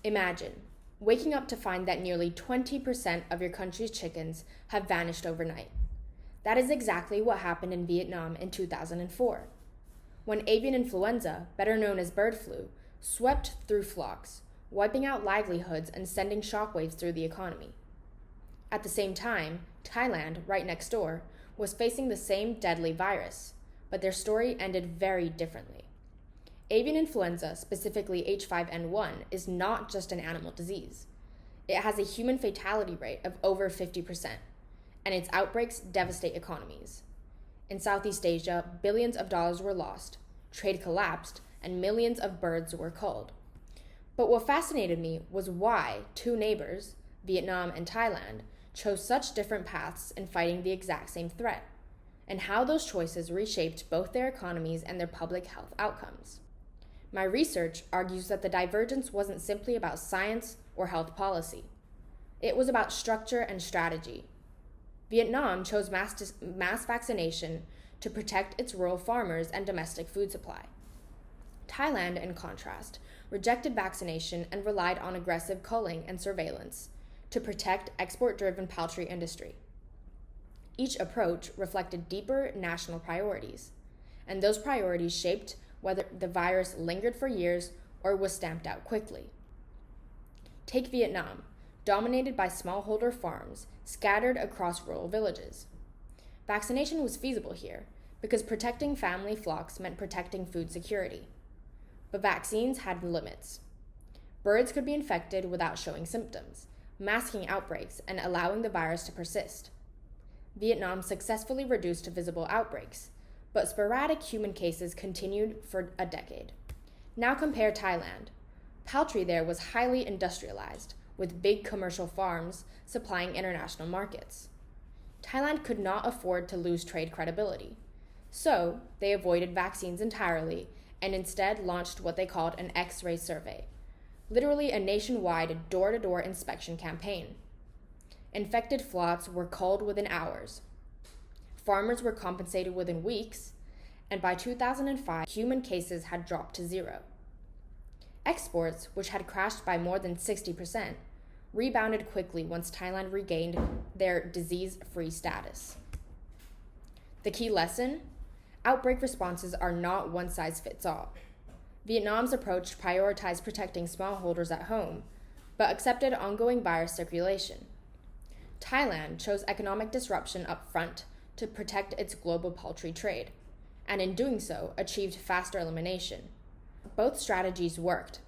Imagine waking up to find that nearly 20% of your country's chickens have vanished overnight. That is exactly what happened in Vietnam in 2004, when avian influenza, better known as bird flu, swept through flocks, wiping out livelihoods and sending shockwaves through the economy. At the same time, Thailand, right next door, was facing the same deadly virus, but their story ended very differently. Avian influenza, specifically H5N1, is not just an animal disease. It has a human fatality rate of over 50%, and its outbreaks devastate economies. In Southeast Asia, billions of dollars were lost, trade collapsed, and millions of birds were culled. But what fascinated me was why two neighbors, Vietnam and Thailand, chose such different paths in fighting the exact same threat, and how those choices reshaped both their economies and their public health outcomes. My research argues that the divergence wasn't simply about science or health policy. It was about structure and strategy. Vietnam chose mass vaccination to protect its rural farmers and domestic food supply. Thailand, in contrast, rejected vaccination and relied on aggressive culling and surveillance to protect export-driven poultry industry. Each approach reflected deeper national priorities, and those priorities shaped whether the virus lingered for years or was stamped out quickly. Take Vietnam, dominated by smallholder farms scattered across rural villages. Vaccination was feasible here because protecting family flocks meant protecting food security. But vaccines had limits. Birds could be infected without showing symptoms, masking outbreaks and allowing the virus to persist. Vietnam successfully reduced visible outbreaks, but sporadic human cases continued for a decade. Now compare Thailand. Poultry there was highly industrialized, with big commercial farms supplying international markets. Thailand could not afford to lose trade credibility, so they avoided vaccines entirely and instead launched what they called an X-ray survey, literally a nationwide door-to-door inspection campaign. Infected flocks were culled within hours. Farmers were compensated within weeks, and by 2005, human cases had dropped to zero. Exports, which had crashed by more than 60%, rebounded quickly once Thailand regained their disease-free status. The key lesson? Outbreak responses are not one-size-fits-all. Vietnam's approach prioritized protecting smallholders at home, but accepted ongoing virus circulation. Thailand chose economic disruption up front to protect its global poultry trade, and in doing so, achieved faster elimination. Both strategies worked,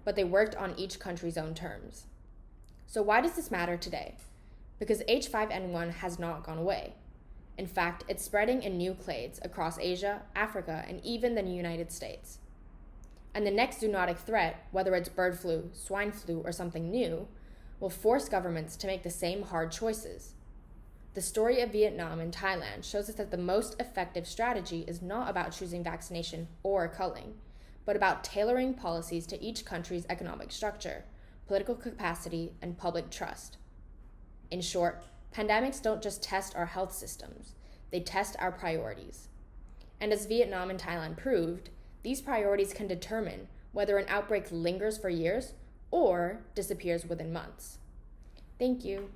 but they worked on each country's own terms. So why does this matter today? Because H5N1 has not gone away. In fact, it's spreading in new clades across Asia, Africa, and even the United States. And the next zoonotic threat, whether it's bird flu, swine flu, or something new, will force governments to make the same hard choices. The story of Vietnam and Thailand shows us that the most effective strategy is not about choosing vaccination or culling, but about tailoring policies to each country's economic structure, political capacity, and public trust. In short, pandemics don't just test our health systems, they test our priorities. And as Vietnam and Thailand proved, these priorities can determine whether an outbreak lingers for years or disappears within months. Thank you.